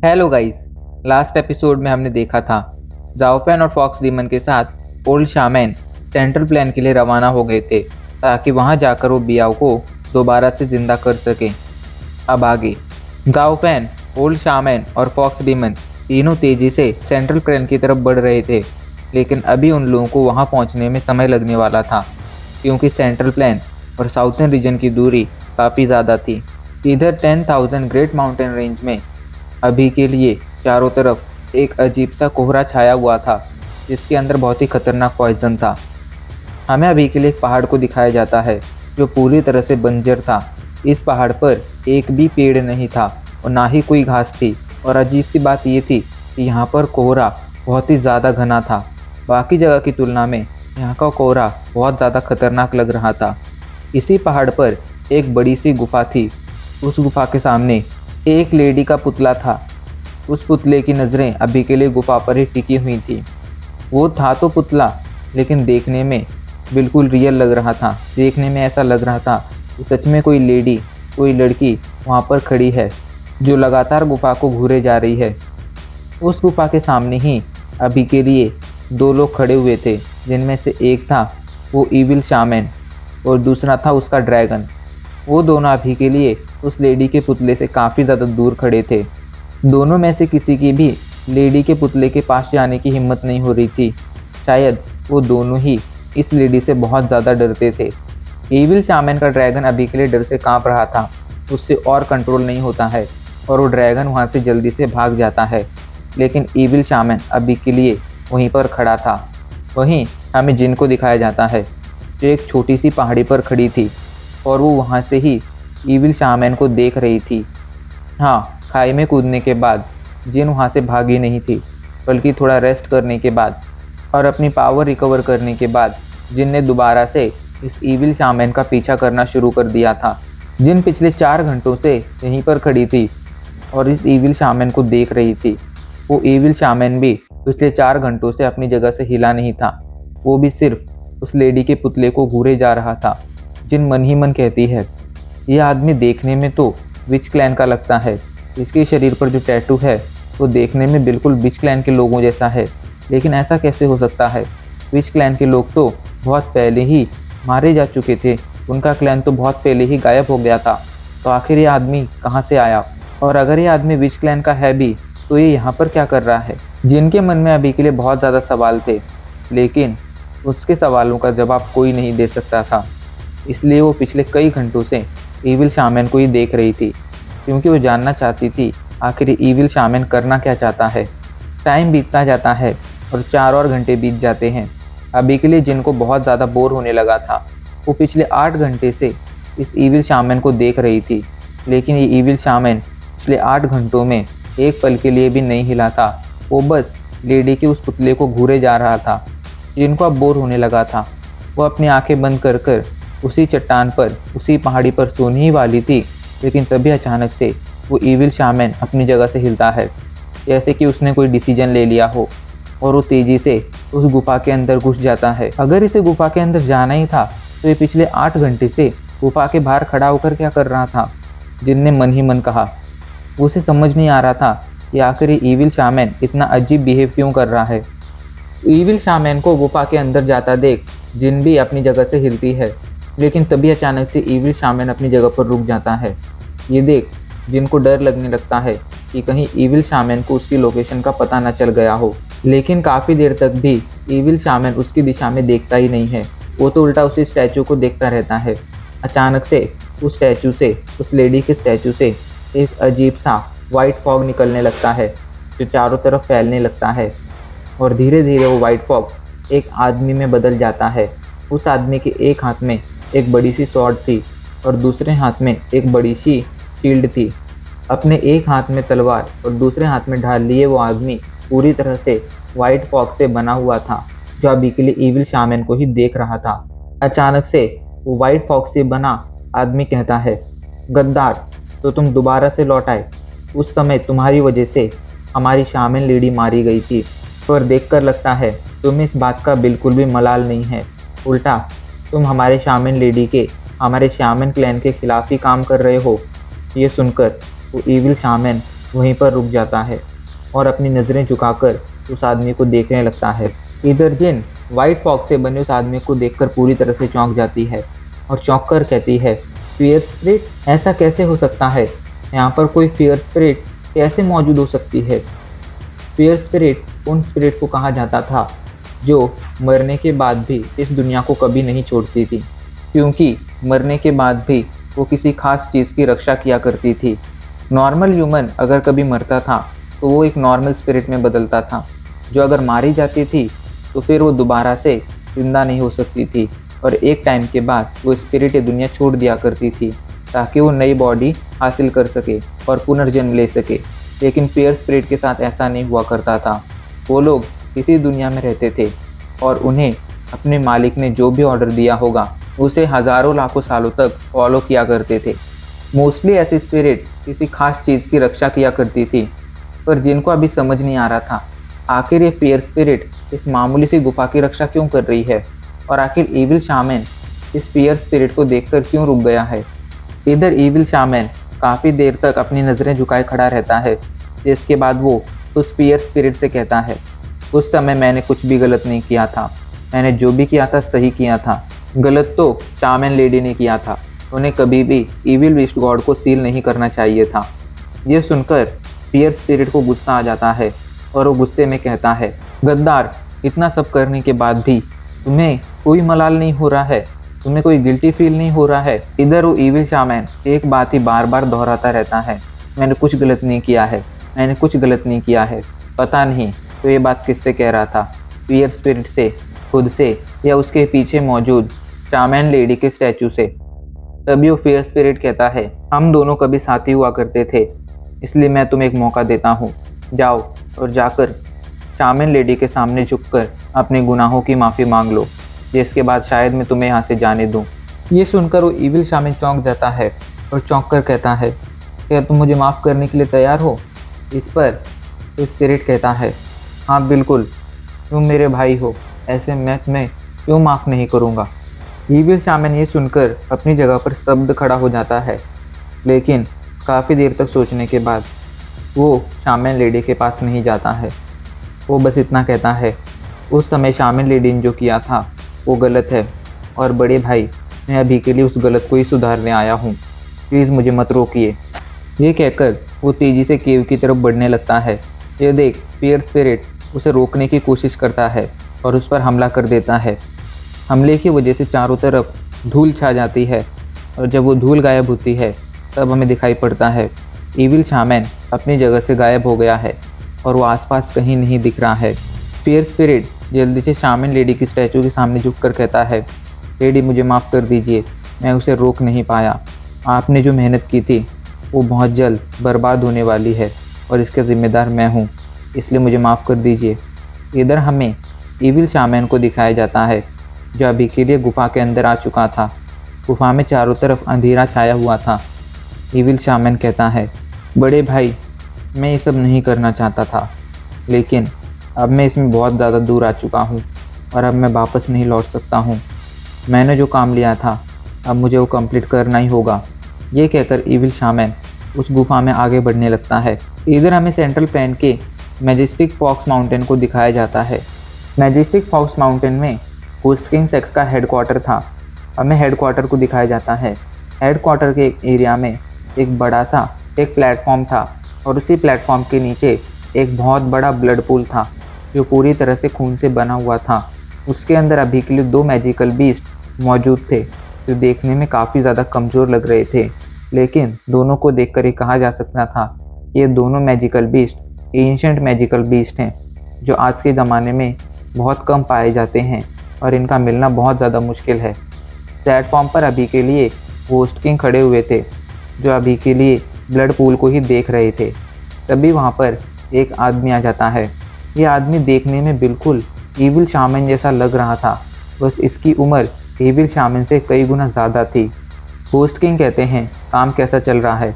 Hello guys. Last episode में हमने देखा था जाओफैन और फॉक्स डीमन के साथ ओल्ड शामैन सेंट्रल प्लान के लिए रवाना हो गए थे ताकि वहां जाकर वो बियाओ को दोबारा से जिंदा कर सके। अब आगे जाओफैन, ओल्ड शामैन और फॉक्स डीमन तीनों तेजी से सेंट्रल प्लान की तरफ बढ़ रहे थे, लेकिन अभी उन लोगों को वहां पहुंचने में समय लगने वाला था क्योंकि सेंट्रल प्लान और साउथर्न रीजन की दूरी काफ़ी ज़्यादा थी। इधर 10,000 ग्रेट माउंटेन रेंज में अभी के लिए चारों तरफ एक अजीब सा कोहरा छाया हुआ था जिसके अंदर बहुत ही खतरनाक पॉइजन था। हमें अभी के लिए एक पहाड़ को दिखाया जाता है जो पूरी तरह से बंजर था। इस पहाड़ पर एक भी पेड़ नहीं था और ना ही कोई घास थी, और अजीब सी बात यह थी कि यहाँ पर कोहरा बहुत ही ज़्यादा घना था। बाकी जगह की तुलना में यहाँ का कोहरा बहुत ज़्यादा खतरनाक लग रहा था। इसी पहाड़ पर एक बड़ी सी गुफा थी। उस गुफा के सामने एक लेडी का पुतला था। उस पुतले की नज़रें अभी के लिए गुफा पर ही टिकी हुई थी। वो था तो पुतला, लेकिन देखने में बिल्कुल रियल लग रहा था। देखने में ऐसा लग रहा था कि सच में कोई लेडी, कोई लड़की वहाँ पर खड़ी है जो लगातार गुफा को घूरे जा रही है। उस गुफा के सामने ही अभी के लिए दो लोग खड़े हुए थे, जिनमें से एक था वो इविल शामैन और दूसरा था उसका ड्रैगन। वो दोनों अभी के लिए उस लेडी के पुतले से काफ़ी ज़्यादा दूर खड़े थे। दोनों में से किसी की भी लेडी के पुतले के पास जाने की हिम्मत नहीं हो रही थी। शायद वो दोनों ही इस लेडी से बहुत ज़्यादा डरते थे। एविल शामैन का ड्रैगन अभी के लिए डर से काँप रहा था। उससे और कंट्रोल नहीं होता है और वो ड्रैगन वहाँ से जल्दी से भाग जाता है, लेकिन एविल शामैन अभी के लिए वहीं पर खड़ा था। वहीं हमें जिन को दिखाया जाता है जो एक छोटी सी पहाड़ी पर खड़ी थी और वो वहाँ से ही इविल शामैन को देख रही थी। हाँ, खाई में कूदने के बाद जिन वहाँ से भागी नहीं थी, बल्कि थोड़ा रेस्ट करने के बाद और अपनी पावर रिकवर करने के बाद जिन ने दोबारा से इस इविल शामैन का पीछा करना शुरू कर दिया था। जिन पिछले 4 घंटों से यहीं पर खड़ी थी और इस इविल शामैन को देख रही थी। वो इविल शामैन भी पिछले 4 घंटों से अपनी जगह से हिला नहीं था। वो भी सिर्फ उस लेडी के पुतले को घूरे जा रहा था। जिन मन ही मन कहती है, ये आदमी देखने में तो विच क्लैन का लगता है। इसके शरीर पर जो टैटू है वो देखने में बिल्कुल विच क्लैन के लोगों जैसा है, लेकिन ऐसा कैसे हो सकता है? विच क्लैन के लोग तो बहुत पहले ही मारे जा चुके थे। उनका क्लैन तो बहुत पहले ही गायब हो गया था। तो आखिर ये आदमी कहाँ से आया? और अगर ये आदमी विच क्लैन का है भी तो ये यहाँ पर क्या कर रहा है? जिनके मन में अभी के लिए बहुत ज़्यादा सवाल थे, लेकिन उसके सवालों का जवाब कोई नहीं दे सकता था। इसलिए वो पिछले कई घंटों से इविल शामैन को ही देख रही थी, क्योंकि वो जानना चाहती थी आखिर इविल शामैन करना क्या चाहता है। टाइम बीतता जाता है और 4 और घंटे बीत जाते हैं। अभी के लिए जिनको बहुत ज़्यादा बोर होने लगा था, वो पिछले 8 घंटे से इस इविल शामैन को देख रही थी, लेकिन ये इविल शामैन पिछले 8 घंटों में एक पल के लिए भी नहीं हिला था। वो बस लेडी के उस पुतले को घूरे जा रहा था। जिनको अब बोर होने लगा था, वो अपनी आंखें बंद कर कर उसी चट्टान पर, उसी पहाड़ी पर सोने ही वाली थी, लेकिन तभी अचानक से वो इविल शामैन अपनी जगह से हिलता है, जैसे कि उसने कोई डिसीजन ले लिया हो, और वो तेज़ी से उस गुफा के अंदर घुस जाता है। अगर इसे गुफा के अंदर जाना ही था तो ये पिछले 8 घंटे से गुफा के बाहर खड़ा होकर क्या कर रहा था? जिनने मन ही मन कहा। उसे समझ नहीं आ रहा था कि आखिर ये इविल शामैन इतना अजीब बिहेव क्यों कर रहा है। इविल शामैन को गुफा के अंदर जाता देख जिन भी अपनी जगह से हिलती है, लेकिन तभी अचानक से इविल शामैन अपनी जगह पर रुक जाता है। ये देख जिनको डर लगने लगता है कि कहीं इविल शामैन को उसकी लोकेशन का पता न चल गया हो, लेकिन काफ़ी देर तक भी इविल शामैन उसकी दिशा में देखता ही नहीं है। वो तो उल्टा उसी स्टैचू को देखता रहता है। अचानक से उस स्टैचू से, उस लेडी के स्टैचू से एक अजीब सा वाइट फॉग निकलने लगता है जो चारों तरफ फैलने लगता है, और धीरे धीरे वो वाइट फॉग एक आदमी में बदल जाता है। उस आदमी के एक हाथ में एक बड़ी सी स्वॉर्ड थी और दूसरे हाथ में एक बड़ी सी शील्ड थी। अपने एक हाथ में तलवार और दूसरे हाथ में ढाल लिए वो आदमी पूरी तरह से वाइट फॉग से बना हुआ था, जो अभी के लिए इविल शामैन को ही देख रहा था। अचानक से वो वाइट फॉग से बना आदमी कहता है, गद्दार, तो तुम दोबारा से लौट आए। उस समय तुम्हारी वजह से हमारी शामैन लेडी मारी गई थी, पर देखकर लगता है तुम्हें इस बात का बिल्कुल भी मलाल नहीं है। उल्टा तुम हमारे शामैन लेडी के, हमारे शामैन क्लैन के खिलाफ ही काम कर रहे हो। ये सुनकर वो इविल शामैन वहीं पर रुक जाता है और अपनी नज़रें झुकाकर उस आदमी को देखने लगता है। इधर जिन व्हाइट फॉक्स से बने उस आदमी को देखकर पूरी तरह से चौंक जाती है और चौंक कर कहती है, फियर स्पिरिट? ऐसा कैसे हो सकता है? यहाँ पर कोई फियर स्पिरिट कैसे मौजूद हो सकती है? फियर स्पिरिट उन स्पिरिट को कहा जाता था जो मरने के बाद भी इस दुनिया को कभी नहीं छोड़ती थी, क्योंकि मरने के बाद भी वो किसी खास चीज़ की रक्षा किया करती थी। नॉर्मल ह्यूमन अगर कभी मरता था तो वो एक नॉर्मल स्पिरिट में बदलता था, जो अगर मारी जाती थी तो फिर वो दोबारा से जिंदा नहीं हो सकती थी और एक टाइम के बाद वो स्पिरिट ये दुनिया छोड़ दिया करती थी ताकि वो नई बॉडी हासिल कर सके और पुनर्जन्म ले सके। लेकिन फियर स्पिरिट के साथ ऐसा नहीं हुआ करता था। वो लोग इसी दुनिया में रहते थे और उन्हें अपने मालिक ने जो भी ऑर्डर दिया होगा उसे हज़ारों लाखों सालों तक फॉलो किया करते थे। मोस्टली ऐसी स्पिरिट किसी खास चीज़ की रक्षा किया करती थी, पर जिनको अभी समझ नहीं आ रहा था आखिर ये फियर स्पिरिट इस मामूली सी गुफा की रक्षा क्यों कर रही है और आखिर इविल शामन इस फियर स्पिरिट को देखकर क्यों रुक गया है। इधर इविल शामन काफ़ी देर तक अपनी नज़रें झुकाए खड़ा रहता है, जिसके बाद वो उस फियर स्पिरिट से कहता है, उस समय मैंने कुछ भी गलत नहीं किया था। मैंने जो भी किया था सही किया था। गलत तो शामन लेडी ने किया था। उन्हें कभी भी इविल विस्ट गॉड को सील नहीं करना चाहिए था। ये सुनकर फियर स्पिरिट को गुस्सा आ जाता है और वो गुस्से में कहता है, गद्दार, इतना सब करने के बाद भी तुम्हें कोई मलाल नहीं हो रहा है? तुम्हें कोई गिल्टी फील नहीं हो रहा है? इधर वो इविल शामन एक बात ही बार बार दोहराता रहता है, मैंने कुछ गलत नहीं किया है, मैंने कुछ गलत नहीं किया है। पता नहीं तो ये बात किससे कह रहा था, फियर स्पिरिट से, खुद से, या उसके पीछे मौजूद शामन लेडी के स्टैचू से। तभी वो फियर स्पिरिट कहता है, हम दोनों कभी साथी हुआ करते थे, इसलिए मैं तुम्हें एक मौका देता हूँ। जाओ और जाकर शामन लेडी के सामने झुककर अपने गुनाहों की माफ़ी मांग लो, जिसके बाद शायद मैं तुम्हें यहाँ से जाने दूँ। ये सुनकर वो इविल शामन चौंक जाता है और चौंक कर कहता है, क्या तुम मुझे माफ़ करने के लिए तैयार हो? इस पर तो स्पिरिट कहता है, हाँ बिल्कुल, तुम मेरे भाई हो, ऐसे मैं तुम्हें क्यों माफ़ नहीं करूँगा। इविल शामन ये सुनकर अपनी जगह पर स्तब्ध खड़ा हो जाता है, लेकिन काफ़ी देर तक सोचने के बाद वो शामन लेडी के पास नहीं जाता है। वो बस इतना कहता है, उस समय शामन लेडी ने जो किया था वो गलत है और बड़े भाई, मैं अभी के लिए उस गलत को ही सुधारने आया हूँ, प्लीज़ मुझे मत रोकिए। ये कहकर वो तेज़ी से केव की तरफ बढ़ने लगता है। ये देख फियर स्पिरिट उसे रोकने की कोशिश करता है और उस पर हमला कर देता है। हमले की वजह से चारों तरफ धूल छा जाती है और जब वो धूल गायब होती है तब हमें दिखाई पड़ता है इविल शामन अपनी जगह से गायब हो गया है और वो आसपास कहीं नहीं दिख रहा है। फियर स्पिरिट जल्दी से शामन लेडी की स्टैचू के सामने झुककर कहता है, लेडी मुझे माफ़ कर दीजिए, मैं उसे रोक नहीं पाया। आपने जो मेहनत की थी वो बहुत जल्द बर्बाद होने वाली है और इसका ज़िम्मेदार मैं हूँ, इसलिए मुझे माफ़ कर दीजिए। इधर हमें इविल शामन को दिखाया जाता है जो अभी के लिए गुफा के अंदर आ चुका था। गुफा में चारों तरफ अंधेरा छाया हुआ था। इविल शामन कहता है, बड़े भाई, मैं ये सब नहीं करना चाहता था, लेकिन अब मैं इसमें बहुत ज़्यादा दूर आ चुका हूँ और अब मैं वापस नहीं लौट सकता हूँ। मैंने जो काम लिया था अब मुझे वो कंप्लीट करना ही होगा। ये कहकर इविल शामन उस गुफा में आगे बढ़ने लगता है। इधर हमें सेंट्रल प्लेन के मैजेस्टिक फॉक्स माउंटेन को दिखाया जाता है। मैजेस्टिक फॉक्स माउंटेन में होस्ट किंग सेक्ट का हेडक्वार्टर था। हमें हेडक्वार्टर को दिखाया जाता है। हेडक्वार्टर के एरिया में एक बड़ा सा एक प्लेटफॉर्म था और उसी प्लेटफॉर्म के नीचे एक बहुत बड़ा ब्लड पूल था जो पूरी तरह से खून से बना हुआ था। उसके अंदर अभी के लिए 2 मैजिकल बीस्ट मौजूद थे जो देखने में काफ़ी ज़्यादा कमज़ोर लग रहे थे, लेकिन दोनों को देखकर ये कहा जा सकता था कि ये दोनों magical beast ancient magical beast हैं जो आज के ज़माने में बहुत कम पाए जाते हैं और इनका मिलना बहुत ज़्यादा मुश्किल है। प्लेटफॉर्म पर अभी के लिए होस्ट किंग खड़े हुए थे जो अभी के लिए ब्लड पूल को ही देख रहे थे। तभी वहाँ पर एक आदमी आ जाता है। ये आदमी देखने में बिल्कुल इविल शामन जैसा लग रहा था, बस इसकी उम्र इविल शामन से कई गुना ज़्यादा थी। होस्ट किंग कहते हैं, काम कैसा चल रहा है?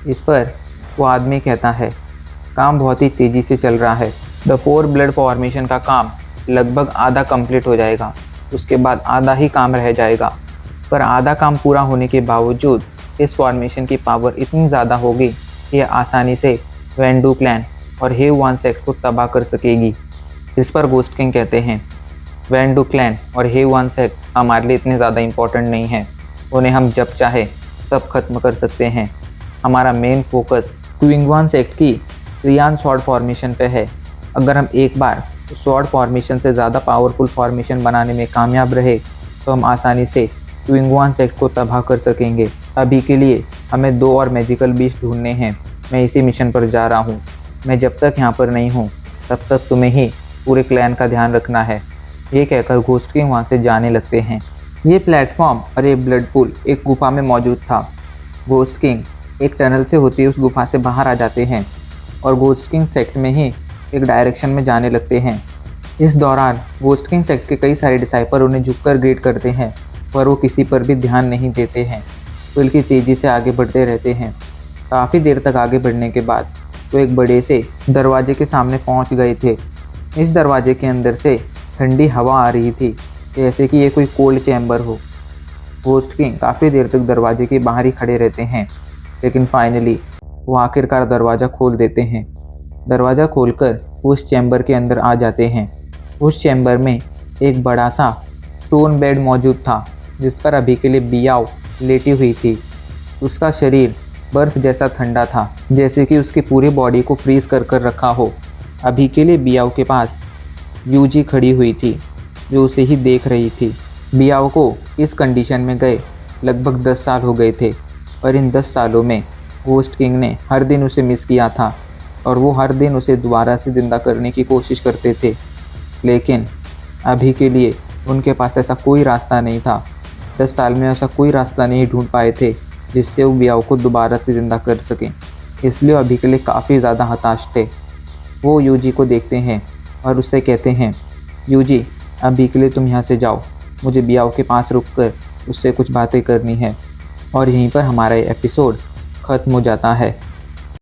इस पर वो आदमी कहता है, काम बहुत ही तेज़ी से चल रहा है। द 4 ब्लड फॉर्मेशन का काम लगभग आधा कंप्लीट हो जाएगा, उसके बाद आधा ही काम रह जाएगा। पर आधा काम पूरा होने के बावजूद इस फॉर्मेशन की पावर इतनी ज़्यादा होगी कि यह आसानी से वेंडू क्लैन और हे वन सेक्ट को तबाह कर सकेगी। इस पर गोस्ट किंग कहते हैं, वेंडू क्लैन और हे वन सेक्ट हमारे लिए इतने ज़्यादा इम्पोर्टेंट नहीं है, उन्हें हम जब चाहे तब खत्म कर सकते हैं। हमारा मेन फोकस ट्विंगवान सेक्ट की रियान स्वॉर्ड फॉर्मेशन पे है। अगर हम एक बार स्वॉर्ड फॉर्मेशन से ज़्यादा पावरफुल फॉर्मेशन बनाने में कामयाब रहे तो हम आसानी से ट्विंगवान सेक्ट को तबाह कर सकेंगे। अभी के लिए हमें 2 और मैजिकल बीस्ट ढूंढने हैं। मैं इसी मिशन पर जा रहा हूँ। मैं जब तक यहाँ पर नहीं हूँ तब तक तुम्हें ही पूरे क्लैन का ध्यान रखना है। ये कहकर घोस्ट किंग वहाँ से जाने लगते हैं। ये प्लेटफॉर्म और ये ब्लड पूल एक गुफा में मौजूद था। घोस्ट किंग एक टनल से होते उस गुफा से बाहर आ जाते हैं और घोस्ट किंग सेक्ट में ही एक डायरेक्शन में जाने लगते हैं। इस दौरान घोस्ट किंग सेक्ट के कई सारे डिसाइपर उन्हें झुककर ग्रीट करते हैं, पर वो किसी पर भी ध्यान नहीं देते हैं, बल्कि तेज़ी से आगे बढ़ते रहते हैं। काफ़ी देर तक आगे बढ़ने के बाद वो एक बड़े से दरवाजे के सामने पहुंच गए थे। इस दरवाजे के अंदर से ठंडी हवा आ रही थी, जैसे कि ये कोई कोल्ड चैम्बर हो। घोस्ट किंग काफ़ी देर तक दरवाजे के बाहर ही खड़े रहते हैं, लेकिन फाइनली वो आखिरकार दरवाज़ा खोल देते हैं। दरवाज़ा खोलकर वो उस चैम्बर के अंदर आ जाते हैं। उस चैम्बर में एक बड़ा सा स्टोन बेड मौजूद था, जिस पर अभी के लिए बियाओ लेटी हुई थी। उसका शरीर बर्फ़ जैसा ठंडा था, जैसे कि उसकी पूरी बॉडी को फ्रीज कर कर रखा हो। अभी के लिए बियाओ के पास यूजी खड़ी हुई थी, जो उसे ही देख रही थी। बियाओ को इस कंडीशन में गए लगभग 10 साल हो गए थे, और इन 10 सालों में घोस्ट किंग ने हर दिन उसे मिस किया था और वो हर दिन उसे दोबारा से ज़िंदा करने की कोशिश करते थे, लेकिन अभी के लिए उनके पास ऐसा कोई रास्ता नहीं था। 10 साल में ऐसा कोई रास्ता नहीं ढूंढ पाए थे जिससे वो बियाओ को दोबारा से ज़िंदा कर सकें, इसलिए अभी के लिए काफ़ी ज़्यादा हताश थे। वो यूजी को देखते हैं और उससे कहते हैं, यूजी अभी के लिए तुम यहाँ से जाओ, मुझे बियाओ के पास रुककर उससे कुछ बातें करनी है। और यहीं पर हमारा ये एपिसोड ख़त्म हो जाता है।